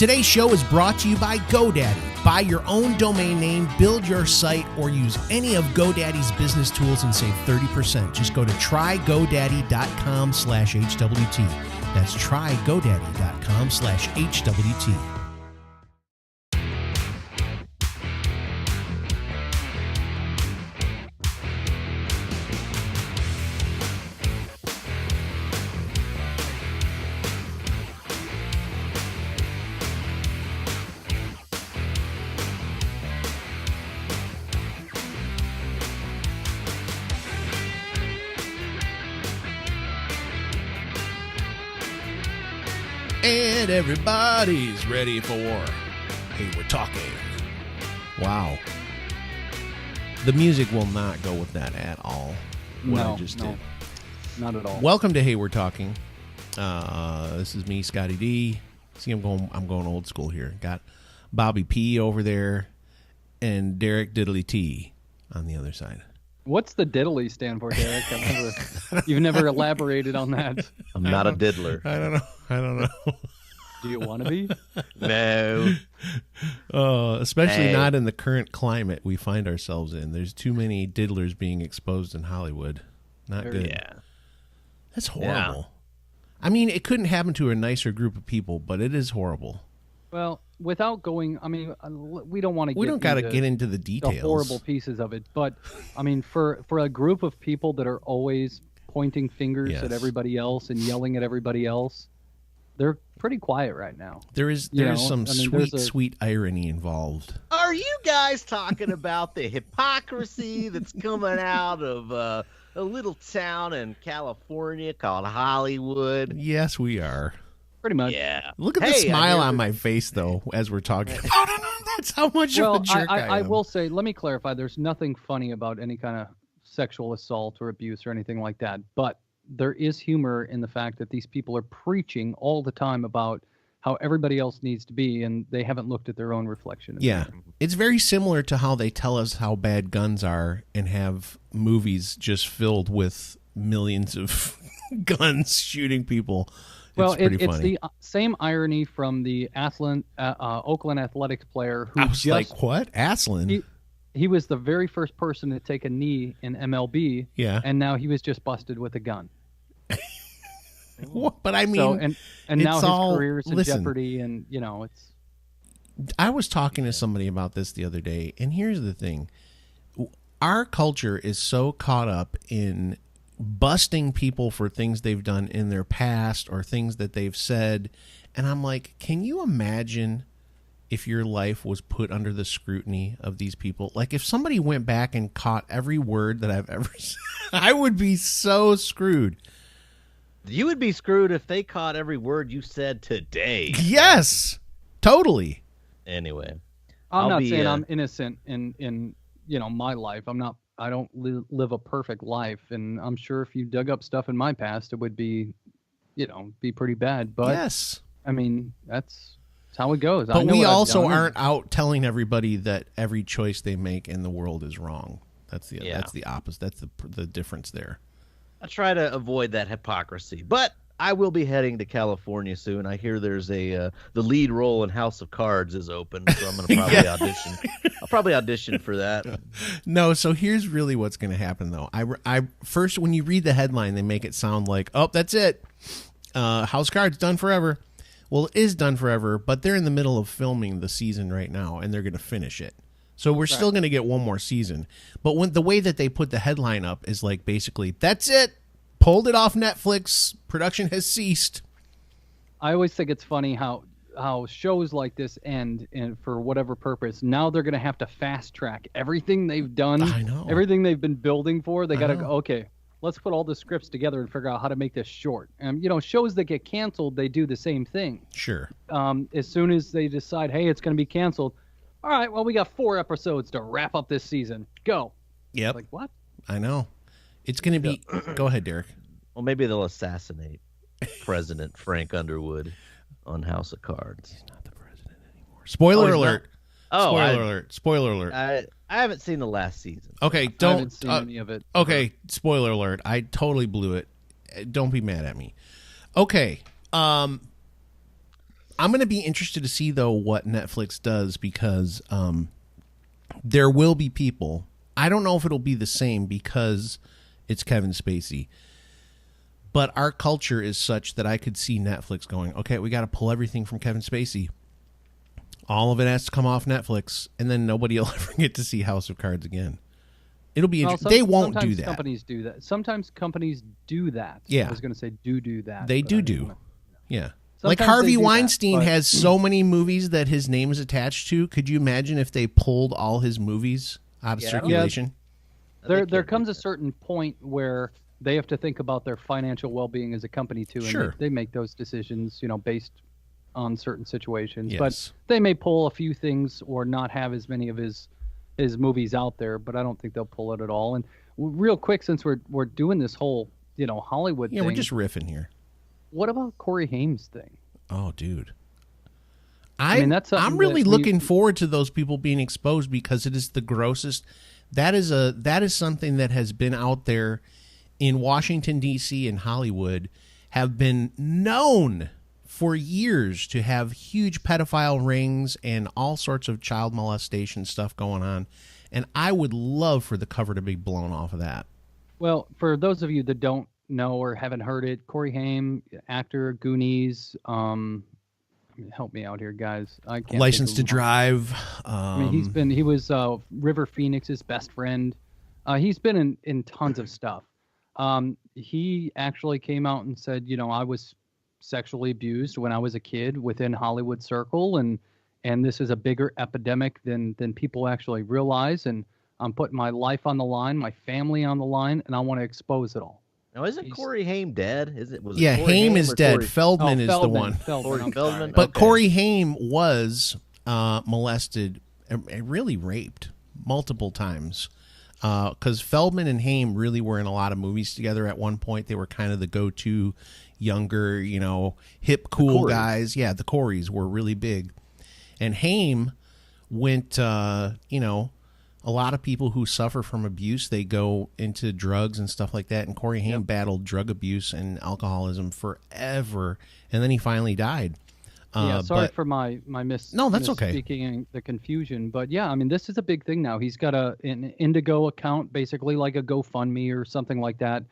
Today's show is brought to you by GoDaddy. Buy your own domain name, build your site, or use any of GoDaddy's business tools and save 30%. Just go to trygodaddy.com/HWT. That's trygodaddy.com/HWT. And everybody's ready for Hey, We're Talking. Wow. The music will not go with that at all. No, not at all. Welcome to Hey, We're Talking. This is me, Scotty D. See, I'm going old school here. Got Bobby P over there and Derek Diddley T on the other side. What's the diddly stand for, Derek? You've never elaborated on that. I'm not a diddler. I don't know. Do you want to be? No. Especially not in the current climate we find ourselves in. There's too many diddlers being exposed in Hollywood. Not good. Yeah. That's horrible. Yeah. I mean, it couldn't happen to a nicer group of people, but it is horrible. Well, without going, I mean, we don't want to. We don't got to get into the details, the horrible pieces of it. But I mean, for a group of people that are always pointing fingers at everybody else and yelling at everybody else, they're pretty quiet right now. There's some sweet irony involved. Are you guys talking about the hypocrisy that's coming out of a little town in California called Hollywood? Yes, we are. Pretty much. Yeah. Look at the smile on my face, though, as we're talking about it. That's how much of a jerk I am. I will say, let me clarify, there's nothing funny about any kind of sexual assault or abuse or anything like that. But there is humor in the fact that these people are preaching all the time about how everybody else needs to be, and they haven't looked at their own reflection. Yeah. It's very similar to how they tell us how bad guns are and have movies just filled with millions of guns shooting people. Well, it's the same irony from the Oakland Athletics player who I was like, what? Aslan? He was the very first person to take a knee in MLB, and now he was just busted with a gun. But I mean, and now his career is in jeopardy, and it's. I was talking to somebody about this the other day, and here's the thing: our culture is so caught up in busting people for things they've done in their past or things that they've said, and I'm like, can you imagine if your life was put under the scrutiny of these people? Like, if somebody went back and caught every word that I've ever said, I would be so screwed. You would be screwed if they caught every word you said today. Yes, totally. Anyway, I'm not saying I'm innocent in my life. I don't live a perfect life, and I'm sure if you dug up stuff in my past, it would be pretty bad. But yes, I mean that's how it goes. But we also aren't out telling everybody that every choice they make in the world is wrong. That's the opposite. That's the difference there. I try to avoid that hypocrisy, but I will be heading to California soon. I hear there's the lead role in House of Cards is open, so I'm going to probably audition. I'll probably audition for that. No, so here's really what's going to happen, though. I first, when you read the headline, they make it sound like, oh, that's it. House of Cards done forever. Well, it is done forever, but they're in the middle of filming the season right now, and they're going to finish it. So we're still going to get one more season. But the way that they put the headline up is like basically, that's it. Pulled it off Netflix. Production has ceased. I always think it's funny how shows like this end, and for whatever purpose, now they're going to have to fast track everything they've done. I know. Everything they've been building for. They got to go, okay, let's put all the scripts together and figure out how to make this short. And, shows that get canceled, they do the same thing. Sure. As soon as they decide, hey, it's going to be canceled. All right, well, we got 4 episodes to wrap up this season. Go. Yep. Like, what? I know. It's going to be... Go ahead, Derek. Well, maybe they'll assassinate President Frank Underwood on House of Cards. He's not the president anymore. Spoiler alert. Spoiler alert. I haven't seen the last season. Okay, I haven't seen any of it. Okay, spoiler alert. I totally blew it. Don't be mad at me. Okay. I I'm going to be interested to see, though, what Netflix does, because there will be people. I don't know if it'll be the same because it's Kevin Spacey. But our culture is such that I could see Netflix going, okay, we got to pull everything from Kevin Spacey. All of it has to come off Netflix, and then nobody will ever get to see House of Cards again. It'll be interesting. They won't do that. Companies do that. Sometimes companies do that. Yeah. I was going to say do that. They do. Yeah. Sometimes like Harvey they do Weinstein that, has so many movies that his name is attached to. Could you imagine if they pulled all his movies out of circulation? There comes a certain point where they have to think about their financial well-being as a company too, and Sure. they make those decisions, based on certain situations. Yes. But they may pull a few things or not have as many of his movies out there, but I don't think they'll pull it at all. And real quick, since we're doing this whole Hollywood thing, we're just riffing here. What about Corey Haim's thing? Oh, dude. I'm really looking forward to those people being exposed, because it is the grossest. That is something that has been out there in Washington, D.C. and Hollywood, have been known for years to have huge pedophile rings and all sorts of child molestation stuff going on. And I would love for the cover to be blown off of that. Well, for those of you that don't know or haven't heard it, Corey Haim, actor, Goonies, help me out here, guys. I can't. License to Drive. He was River Phoenix's best friend. He's been in tons of stuff. He actually came out and said, I was sexually abused when I was a kid within Hollywood circle, and this is a bigger epidemic than people actually realize, and I'm putting my life on the line, my family on the line, and I want to expose it all. Now, isn't Corey Haim dead? Haim is dead. Feldman is the one. Feldman. But okay. Corey Haim was molested and really raped multiple times. Because Feldman and Haim really were in a lot of movies together at one point. They were kind of the go-to younger, hip, cool guys. Yeah, the Coreys were really big. And Haim went, a lot of people who suffer from abuse, they go into drugs and stuff like that. And Corey Haim battled drug abuse and alcoholism forever. And then he finally died. Sorry for my that's okay. Speaking and the confusion, but yeah, I mean, this is a big thing now. He's got an Indigo account, basically like a GoFundMe or something like that,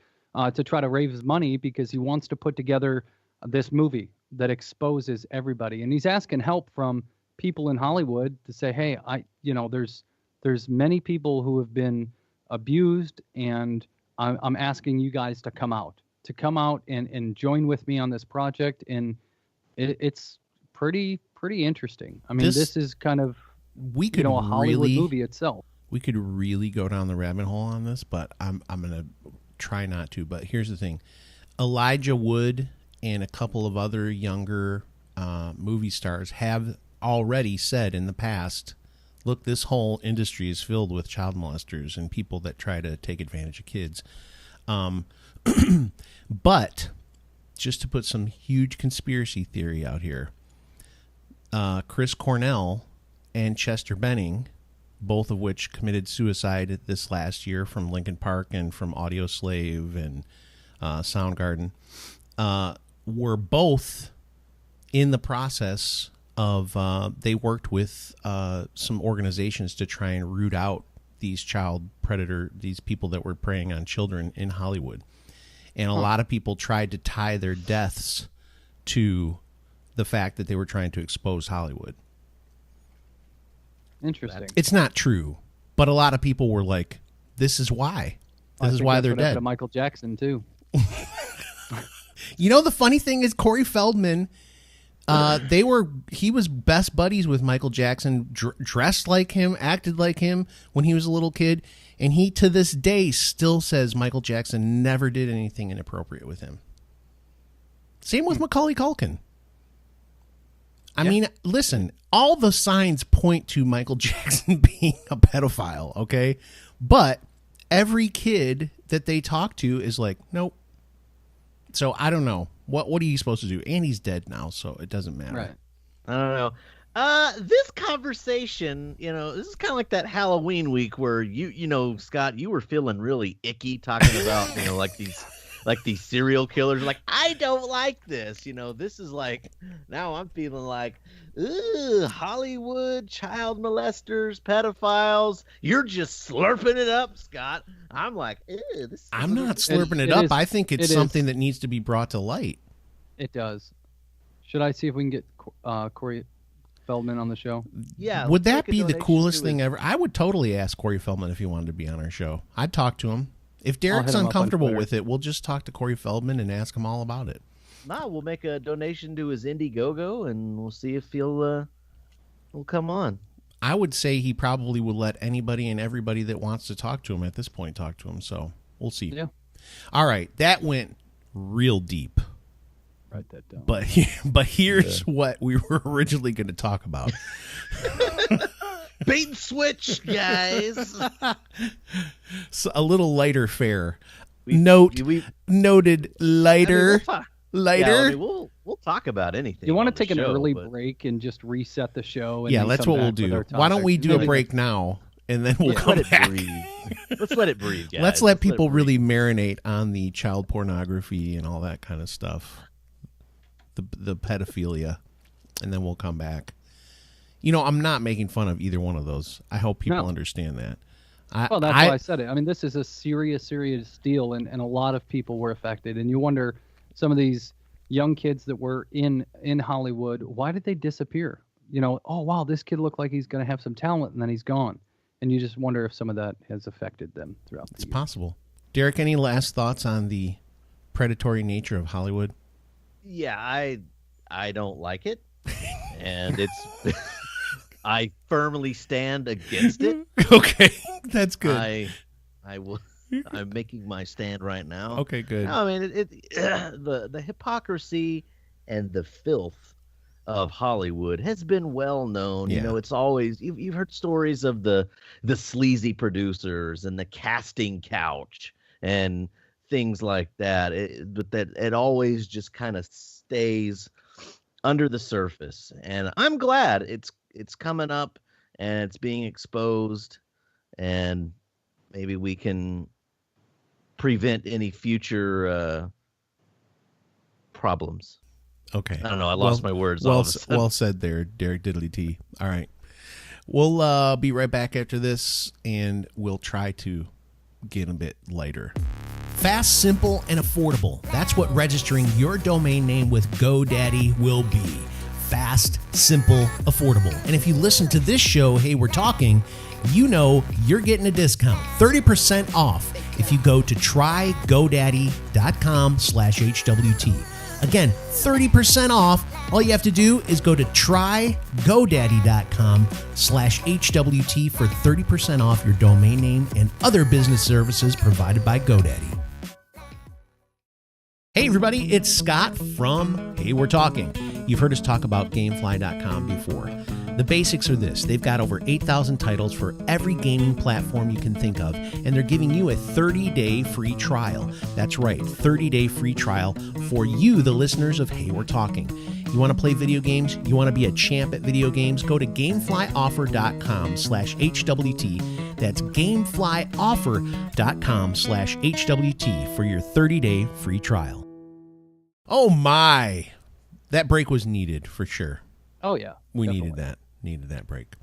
to try to raise money because he wants to put together this movie that exposes everybody, and he's asking help from people in Hollywood to say, hey, there's many people who have been abused, and I'm asking you guys to come out and join with me on this project, and it's pretty interesting. I mean, this is kind of a Hollywood movie itself. We could really go down the rabbit hole on this, but I'm gonna try not to. But here's the thing: Elijah Wood and a couple of other younger movie stars have already said in the past, look, this whole industry is filled with child molesters and people that try to take advantage of kids. But just to put some huge conspiracy theory out here, Chris Cornell and Chester Benning, both of which committed suicide this last year from Linkin Park and from Audioslave and Soundgarden, were both in the process of, they worked with some organizations to try and root out these these people that were preying on children in Hollywood. And a lot of people tried to tie their deaths to the fact that they were trying to expose Hollywood. Interesting. It's not true, but a lot of people were like, this is why. This is why they're dead. To Michael Jackson, too. The funny thing is Corey Feldman, he was best buddies with Michael Jackson, dressed like him, acted like him when he was a little kid. And he, to this day, still says Michael Jackson never did anything inappropriate with him. Same with Macaulay Culkin. I mean, listen, all the signs point to Michael Jackson being a pedophile, okay? But every kid that they talk to is like, nope. So I don't know. What are you supposed to do? And he's dead now, so it doesn't matter. Right. I don't know. This conversation, this is kind of like that Halloween week where you Scott, you were feeling really icky talking about, like like these serial killers are like, I don't like this. This is like, now I'm feeling like, ugh, Hollywood, child molesters, pedophiles. You're just slurping it up, Scott. I'm like, ew, this. I'm not slurping it up. I think it's something that needs to be brought to light. It does. Should I see if we can get Corey Feldman on the show? Yeah. Would that be the coolest thing ever? I would totally ask Corey Feldman if he wanted to be on our show. I'd talk to him. If Derek's uncomfortable with it, we'll just talk to Corey Feldman and ask him all about it. Nah, we'll make a donation to his Indiegogo, and we'll see if he'll come on. I would say he probably would let anybody and everybody that wants to talk to him at this point talk to him. So we'll see. Yeah. All right, that went real deep. Write that down. But here's what we were originally going to talk about. Bait and switch, guys. So a little lighter fare. Noted lighter. Lighter. Yeah, I mean, we'll talk about anything. You want to take an early break and just reset the show? And yeah, that's what we'll do. Why don't we do a break now, and then we'll come back. Let's let it breathe, guys. Let's let people really marinate on the child pornography and all that kind of stuff, the pedophilia, and then we'll come back. I'm not making fun of either one of those. I hope people understand that. Well, that's why I said it. I mean, this is a serious deal, and a lot of people were affected. And you wonder, some of these young kids that were in Hollywood, why did they disappear? Oh, wow, this kid looked like he's going to have some talent, and then he's gone. And you just wonder if some of that has affected them throughout the years. It's possible. Derek, any last thoughts on the predatory nature of Hollywood? Yeah, I don't like it. And I firmly stand against it. Okay, that's good. I will. I'm making my stand right now. Okay, good. No, I mean, the hypocrisy and the filth of Hollywood has been well known. Yeah. It's always you've heard stories of the sleazy producers and the casting couch and things like that. But that it always just kind of stays under the surface. And I'm glad it's coming up and it's being exposed, and maybe we can prevent any future problems. Okay. I don't know. I lost my words. Well said there, Derek Diddley T. All right. We'll be right back after this, and we'll try to get a bit lighter. Fast, simple, and affordable. That's what registering your domain name with GoDaddy will be. Fast, simple, affordable. And if you listen to this show, Hey, We're Talking, you're getting a discount, 30% off if you go to trygodaddy.com/HWT. Again, 30% off. All you have to do is go to trygodaddy.com/HWT for 30% off your domain name and other business services provided by GoDaddy. Hey everybody, it's Scott from Hey, We're Talking. You've heard us talk about Gamefly.com before. The basics are this. They've got over 8,000 titles for every gaming platform you can think of, and they're giving you a 30-day free trial. That's right, 30-day free trial for you, the listeners of Hey, We're Talking. You want to play video games? You want to be a champ at video games? Go to gameflyoffer.com/HWT. That's gameflyoffer.com/HWT for your 30-day free trial. Oh my, that break was needed for sure. Oh yeah, we definitely needed that break.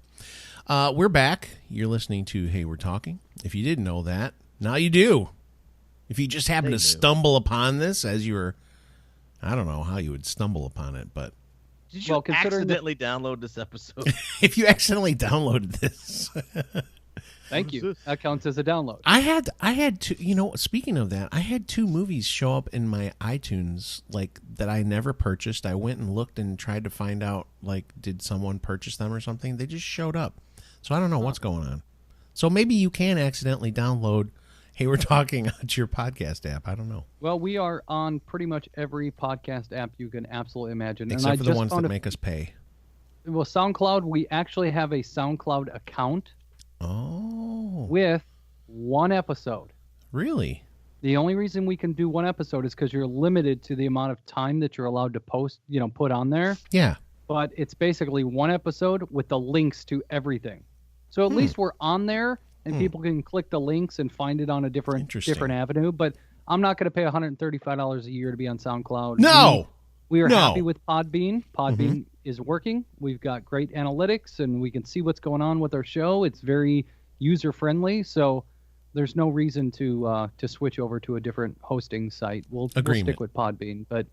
We're back. You're listening to Hey, We're Talking. If you didn't know that, now you do. If you just happen to stumble upon this as you were, I don't know how you would stumble upon it, but did you accidentally download this episode? If you accidentally downloaded this. Thank you. That counts as a download. I had two, speaking of that, I had 2 movies show up in my iTunes that I never purchased. I went and looked and tried to find out, did someone purchase them or something? They just showed up. So I don't know what's going on. So maybe you can accidentally download Hey, We're Talking onto your podcast app. I don't know. Well, we are on pretty much every podcast app you can absolutely imagine. Except for the ones that make us pay. Well, SoundCloud, we actually have a SoundCloud account. Oh. With 1 episode. Really? The only reason we can do 1 episode is because you're limited to the amount of time that you're allowed to post, put on there. Yeah. But it's basically 1 episode with the links to everything. So at least we're on there, and people can click the links and find it on a different avenue. But I'm not going to pay $135 a year to be on SoundCloud. No. We are No. happy with Podbean. Podbean is working. We've got great analytics, and we can see what's going on with our show. It's very user friendly, so there's no reason to switch over to a different hosting site. We'll stick with Podbean, but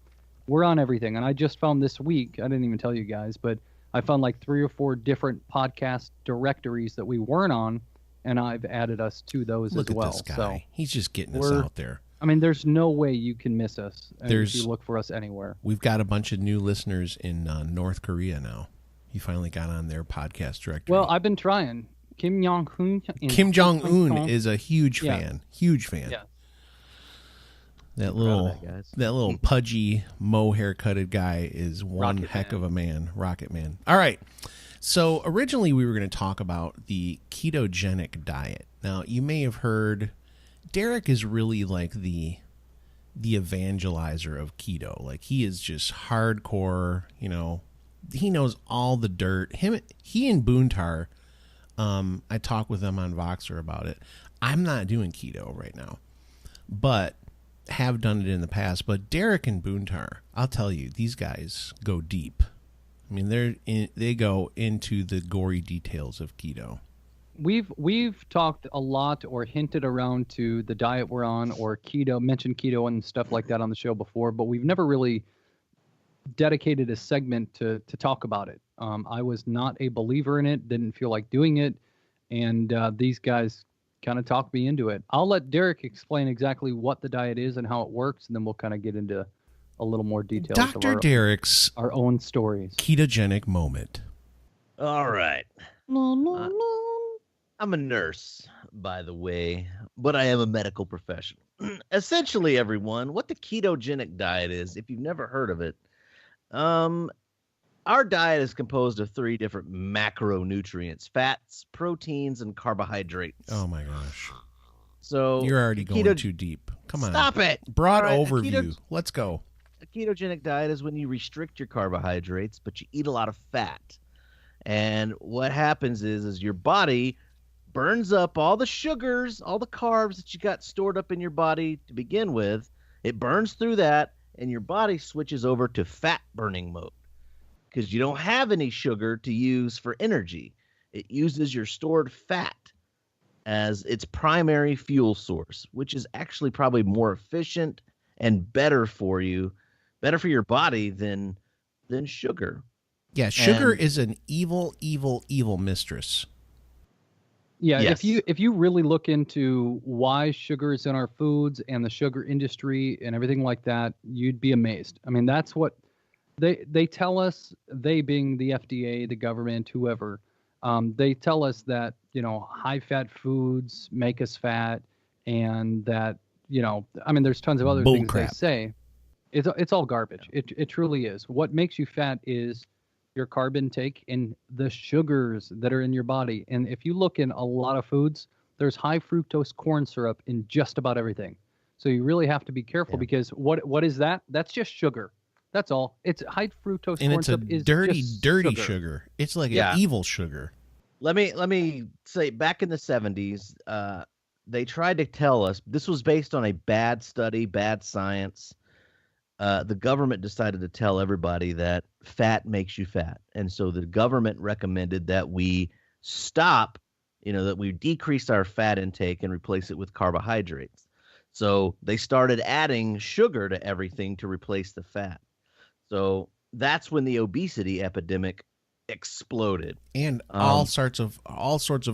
we're on everything. And I just found this week, I didn't even tell you guys, but I found like 3 or 4 different podcast directories that we weren't on, and I've added us to those Look as well. At this guy. So he's just getting us out there. I mean, there's no way you can miss us if you look for us anywhere. We've got a bunch of new listeners in North Korea now. You finally got on their podcast directory. Well, I've been trying. Kim Jong-un is a huge fan. Huge fan. Yeah. That little pudgy, haircutted guy is one heck of a man. Rocket Man. All right. So originally we were going to talk about the ketogenic diet. Now, you may have heard Derek is really like the evangelizer of keto. Like, he is just hardcore, he knows all the dirt. He and Boontar, I talked with them on Voxer about it. I'm not doing keto right now, but have done it in the past. But Derek and Boontar, I'll tell you, these guys go deep. I mean, they go into the gory details of keto. We've talked a lot or hinted around to the diet we're on or keto, mentioned keto and stuff like that on the show before, but we've never really dedicated a segment to talk about it. I was not a believer in it, didn't feel like doing it, and these guys kind of talked me into it. I'll let Derek explain exactly what the diet is and how it works, and then we'll kind of get into a little more detail. Dr. Derek's our own stories. Ketogenic moment. All right. I'm a nurse, by the way, but I am a medical professional. Essentially, everyone, what the ketogenic diet is, if you've never heard of it, our diet is composed of 3 different macronutrients: fats, proteins, and carbohydrates. Oh my gosh. So you're already going too deep. Come on. Stop it. Broad overview. Let's go. A ketogenic diet is when you restrict your carbohydrates, but you eat a lot of fat. And what happens is your body burns up all the sugars, all the carbs that you got stored up in your body to begin with. It burns through that, and your body switches over to fat burning mode because you don't have any sugar to use for energy. It uses your stored fat as its primary fuel source, which is actually probably more efficient and better for you, better for your body than sugar. Yeah, sugar is an evil, evil, evil mistress. Yeah, yes. if you really look into why sugar is in our foods and the sugar industry and everything like that, you'd be amazed. I mean, that's what they tell us, they being the FDA, the government, whoever, they tell us that, high-fat foods make us fat, and that, I mean, there's tons of other things they say. It's all garbage. It truly is. What makes you fat is your carb intake and the sugars that are in your body. And if you look in a lot of foods, there's high fructose corn syrup in just about everything. So you really have to be careful because what is that? That's just sugar. That's all. It's high fructose corn syrup. And it's a dirty sugar. It's like an evil sugar. Let me say, back in the 70s, they tried to tell us, this was based on a bad study, bad science. The government decided to tell everybody that fat makes you fat. And so the government recommended that we stop, that we decrease our fat intake and replace it with carbohydrates. So they started adding sugar to everything to replace the fat. So that's when the obesity epidemic exploded. And all sorts of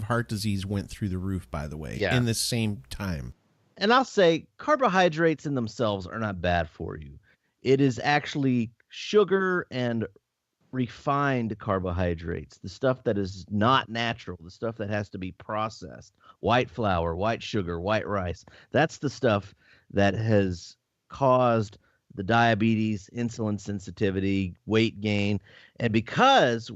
heart disease went through the roof, by the way, in the same time. And I'll say carbohydrates in themselves are not bad for you. It is actually sugar and refined carbohydrates, the stuff that is not natural, the stuff that has to be processed. White flour, white sugar, white rice. That's the stuff that has caused the diabetes, insulin sensitivity, weight gain. And because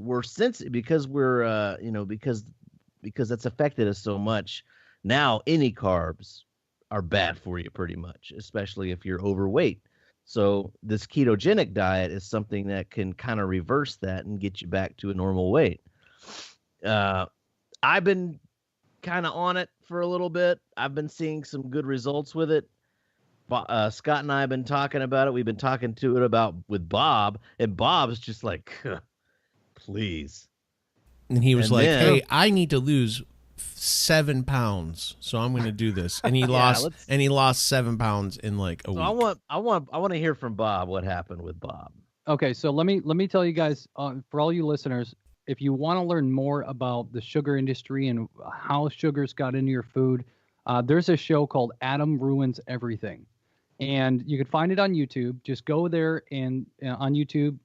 because that's affected us so much, now any carbs are bad for you pretty much, especially if you're overweight. So this ketogenic diet is something that can kind of reverse that and get you back to a normal weight. I've been kind of on it for a little bit. I've been seeing some good results with it. Scott and I have been talking about it. We've been talking to it about with Bob, and Bob's just like, please. And he was And like, then- "Hey, I need to lose 7 pounds, so I'm going to do this." And he lost 7 pounds in like a week. I want to hear from Bob what happened with Bob. Okay, so let me tell you guys, for all you listeners, if you want to learn more about the sugar industry and how sugars got into your food, there's a show called Adam Ruins Everything, and you can find it on YouTube. Just go there and on YouTube,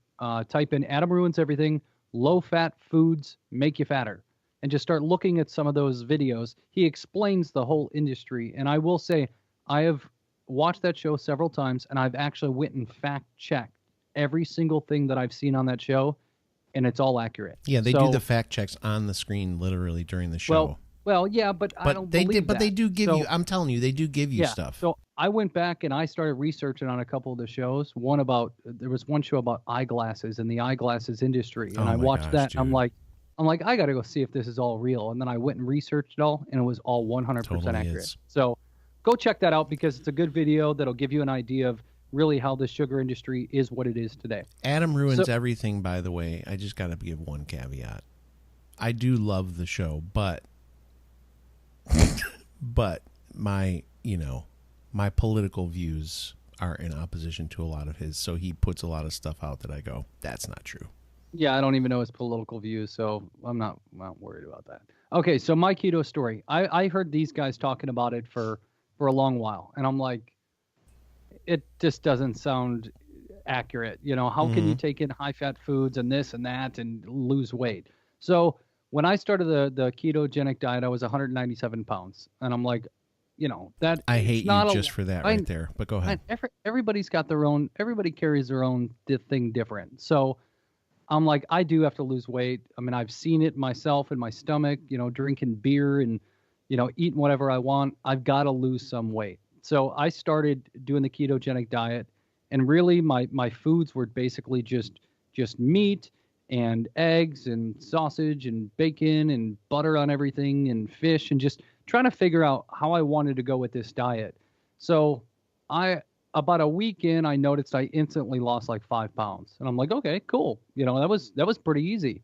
type in Adam Ruins Everything, low-fat foods make you fatter, and just start looking at some of those videos. He explains the whole industry, and I will say I have watched that show several times, and I've actually went and fact-checked every single thing that I've seen on that show, and it's all accurate. Yeah, they do the fact checks on the screen literally during the show. Well, yeah, but I don't believe that. But they do give you. I'm telling you, they do give you stuff. So I went back and I started researching on a couple of the shows. There was one show about eyeglasses and the eyeglasses industry, and I watched that. Dude. I'm like, I got to go see if this is all real. And then I went and researched it all, and it was all 100% accurate. So go check that out because it's a good video that'll give you an idea of really how the sugar industry is what it is today. Adam Ruins Everything, by the way. I just got to give one caveat. I do love the show, but my political views are in opposition to a lot of his, so he puts a lot of stuff out that I go, that's not true. Yeah, I don't even know his political views, so I'm not worried about that. Okay, so my keto story. I heard these guys talking about it for a long while, and I'm like, it just doesn't sound accurate. How can you take in high-fat foods and this and that and lose weight? So when I started the ketogenic diet, I was 197 pounds, and I'm like, that I hate you just for that right there. But go ahead. Everybody's got their own. Everybody carries their own thing different. So I'm like, I do have to lose weight. I mean, I've seen it myself in my stomach. Drinking beer and eating whatever I want. I've got to lose some weight. So I started doing the ketogenic diet, and really my foods were basically just meat and eggs and sausage and bacon and butter on everything and fish, and just trying to figure out how I wanted to go with this diet. So about a week in, I noticed I instantly lost like 5 pounds, and I'm like, okay, cool. That was pretty easy.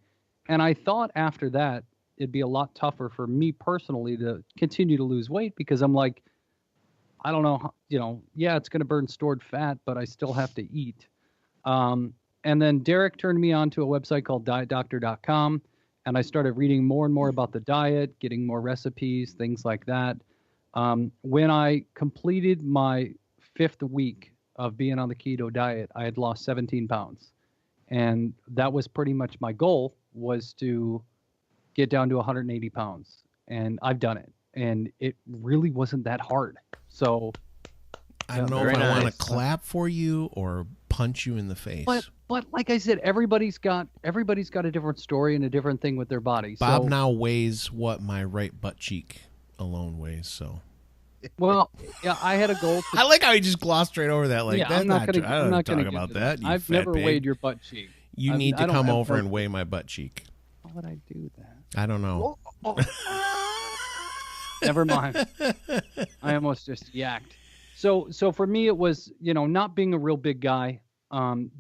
And I thought after that it'd be a lot tougher for me personally to continue to lose weight, because I'm like, I don't know, yeah, it's going to burn stored fat, but I still have to eat. And then Derek turned me on to a website called dietdoctor.com, and I started reading more and more about the diet, getting more recipes, things like that. When I completed my 5th week of being on the keto diet, I had lost 17 pounds. And that was pretty much my goal, was to get down to 180 pounds. And I've done it. And it really wasn't that hard. So I don't know if I want to clap for you or punch you in the face. But like I said, everybody's got a different story and a different thing with their body. Bob now weighs what my right butt cheek alone weighs. So, well, yeah, I had a goal. I like how he just glossed right over that. Like, yeah, that's not true. I don't talk about that. You I've never weighed your butt cheek. You need to come over and weigh my butt cheek. How would I do that? I don't know. Never mind. I almost just yacked. So for me, it was, not being a real big guy,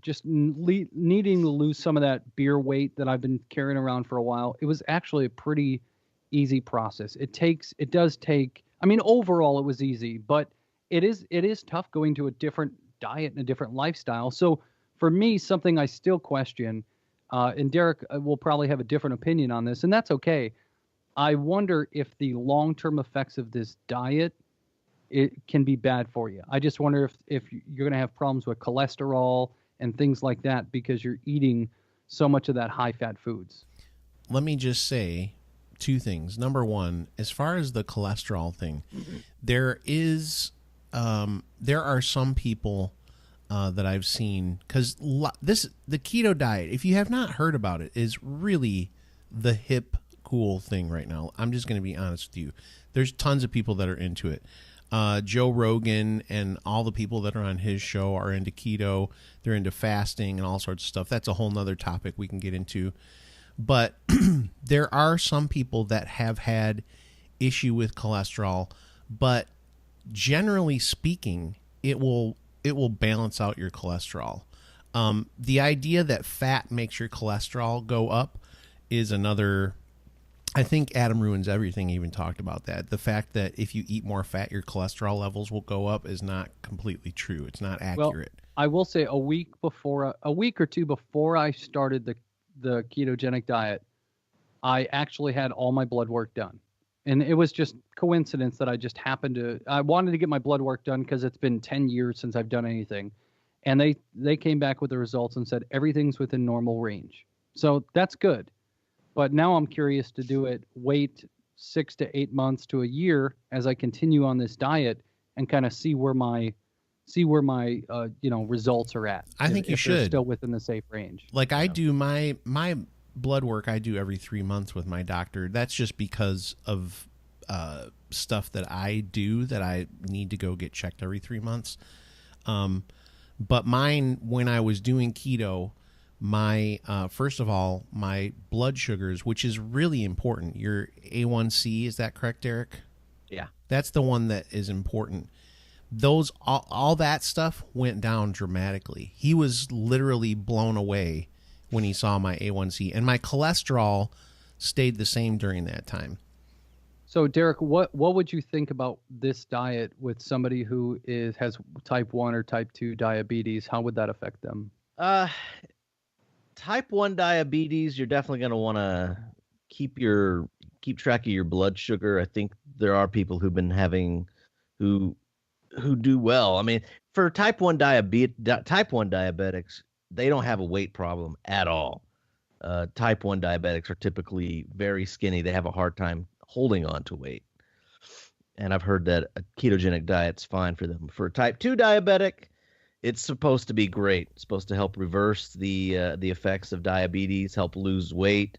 just needing to lose some of that beer weight that I've been carrying around for a while. It was actually a pretty easy process. It does take, I mean, overall it was easy, but it is tough going to a different diet and a different lifestyle. So for me, something I still question, and Derek will probably have a different opinion on this, and that's okay. I wonder if the long-term effects of this diet, it can be bad for you. I just wonder if you're going to have problems with cholesterol and things like that because you're eating so much of that high-fat foods. Let me just say 2 things. Number one, as far as the cholesterol thing, there are some people that I've seen, because the keto diet, if you have not heard about it, is really the hip cool thing right now. I'm just going to be honest with you. There's tons of people that are into it. Joe Rogan and all the people that are on his show are into keto. They're into fasting and all sorts of stuff. That's a whole nother topic we can get into. But there are some people that have had issue with cholesterol, but generally speaking, it will balance out your cholesterol. The idea that fat makes your cholesterol go up is another. I think Adam Ruins Everything even talked about that. The fact that if you eat more fat, your cholesterol levels will go up is not completely true. It's not accurate. Well, I will say a week or two before I started the ketogenic diet, I actually had all my blood work done. And it was just coincidence that I wanted to get my blood work done because it's been 10 years since I've done anything. And they came back with the results and said everything's within normal range. So that's good. But now I'm curious to do it, wait 6 to 8 months to a year as I continue on this diet and kind of see where my results are at. I think you should. They're still within the safe range. Like I do my blood work I do every 3 months with my doctor. That's just because of stuff that I do that I need to go get checked every 3 months. But mine, when I was doing keto, my first of all, my blood sugars, which is really important. Your A1C, is that correct, Derek? Yeah. That's the one that is important. Those all that stuff went down dramatically. He was literally blown away when he saw my A1C, and my cholesterol stayed the same during that time. So Derek, what would you think about this diet with somebody who has type 1 or type 2 diabetes? How would that affect them? Type 1 diabetes, you're definitely going to want to keep track of your blood sugar. I think there are people who do well. I mean, for type 1 diabetics, they don't have a weight problem at all. Type 1 diabetics are typically very skinny. They have a hard time holding on to weight. And I've heard that a ketogenic diet's fine for them. For a type 2 diabetic, it's supposed to be great. It's supposed to help reverse the effects of diabetes, help lose weight.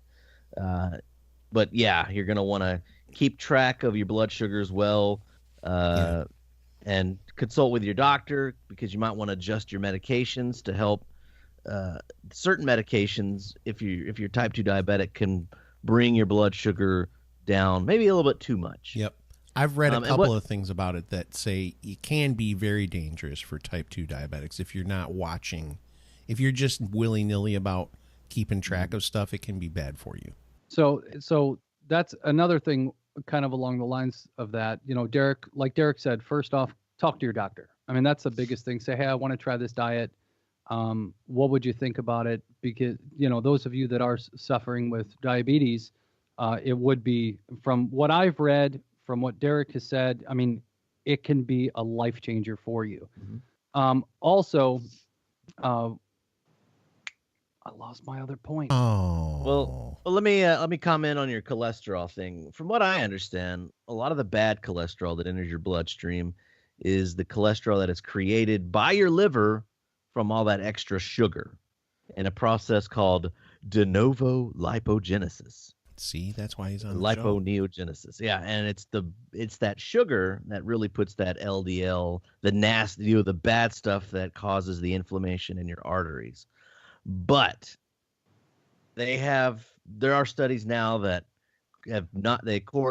But yeah, you're going to want to keep track of your blood sugars well, and consult with your doctor because you might want to adjust your medications to help. Certain medications, if you're type 2 diabetic, can bring your blood sugar down maybe a little bit too much. Yep. I've read a couple of things about it that say it can be very dangerous for type 2 diabetics if you're not watching. If you're just willy-nilly about keeping track of stuff, it can be bad for you. So that's another thing kind of along the lines of that. Derek, like Derek said, first off, talk to your doctor. I mean, that's the biggest thing. Say, hey, I want to try this diet. What would you think about it? Because, those of you that are suffering with diabetes, it would be, from what I've read, from what Derek has said, I mean, it can be a life changer for you. Mm-hmm. Also, I lost my other point. Oh. Well, let me comment on your cholesterol thing. From what I understand, a lot of the bad cholesterol that enters your bloodstream is the cholesterol that is created by your liver from all that extra sugar in a process called de novo lipogenesis. See, that's why he's on liponeogenesis. Yeah, and it's that sugar that really puts that LDL, the nasty, the bad stuff that causes the inflammation in your arteries. But there are studies now that have not,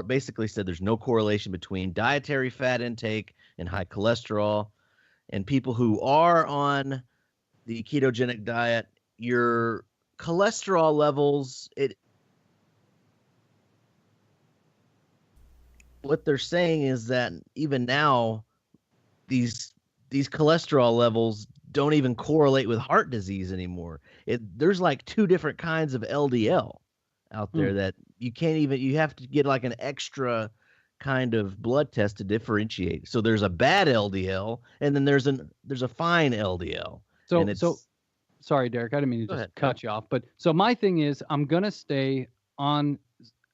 basically said there's no correlation between dietary fat intake and high cholesterol. And people who are on the ketogenic diet, your cholesterol levels, what they're saying is that even now, these cholesterol levels don't even correlate with heart disease anymore. There's like 2 different kinds of LDL out there that you have to get like an extra kind of blood test to differentiate. So there's a bad LDL and then there's a fine LDL. So sorry, Derek, I didn't mean to just cut you off, but so my thing is I'm going to stay on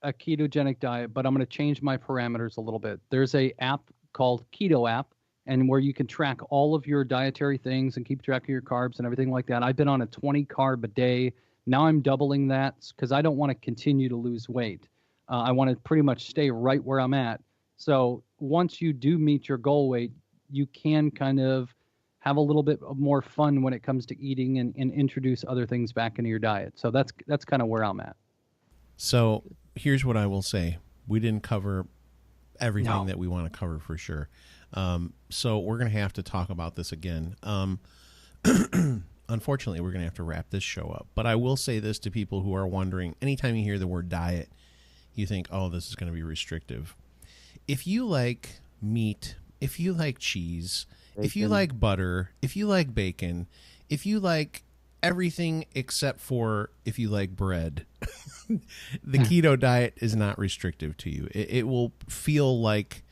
a ketogenic diet, but I'm going to change my parameters a little bit. There's a app called Keto app, and where you can track all of your dietary things and keep track of your carbs and everything like that. I've been on a 20 carb a day. Now I'm doubling that because I don't want to continue to lose weight. I want to pretty much stay right where I'm at. So once you do meet your goal weight, you can kind of have a little bit more fun when it comes to eating and introduce other things back into your diet. So that's kind of where I'm at. So here's what I will say. We didn't cover everything that we want to cover for sure. So we're going to have to talk about this again. Unfortunately, we're going to have to wrap this show up. But I will say this to people who are wondering, anytime you hear the word diet, you think, oh, this is going to be restrictive. If you like meat, if you like cheese, if you like butter, if you like bacon, if you like everything except for if you like bread, the keto diet is not restrictive to you. It will feel like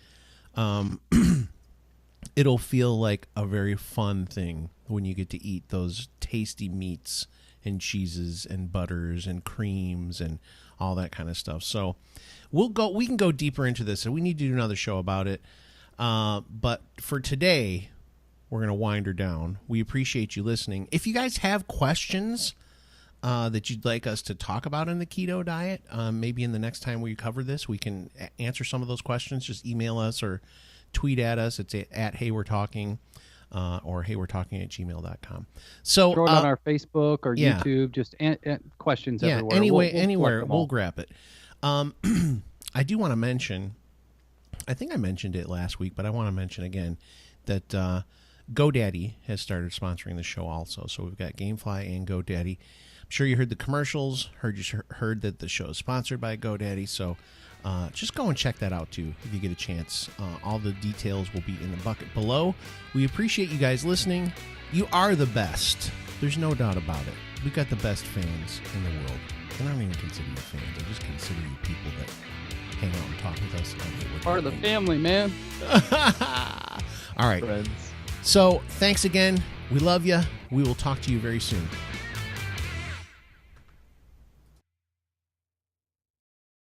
it'll feel like a very fun thing when you get to eat those tasty meats and cheeses and butters and creams and all that kind of stuff. So we can go deeper into this, and we need to do another show about it. But for today, we're going to wind her down. We appreciate you listening. If you guys have questions that you'd like us to talk about in the keto diet, maybe in the next time we cover this, we can answer some of those questions. Just email us or tweet at us. It's at Hey We're Talking, or heywe'retalking@gmail.com. So throw it on our Facebook or YouTube. Just questions everywhere. Anywhere we'll grab it. I do want to mention, I think I mentioned it last week, but I want to mention again that GoDaddy has started sponsoring the show also. So we've got Gamefly and GoDaddy. I'm sure you heard the commercials, heard that the show is sponsored by GoDaddy. So just go and check that out too if you get a chance. All the details will be in the bucket below. We appreciate you guys listening. You are the best. There's no doubt about it. We've got the best fans in the world. And I don't even consider you fans. I just consider you people that hang out and talk with us. Part of the family, man. All right. Friends. So thanks again. We love you. We will talk to you very soon.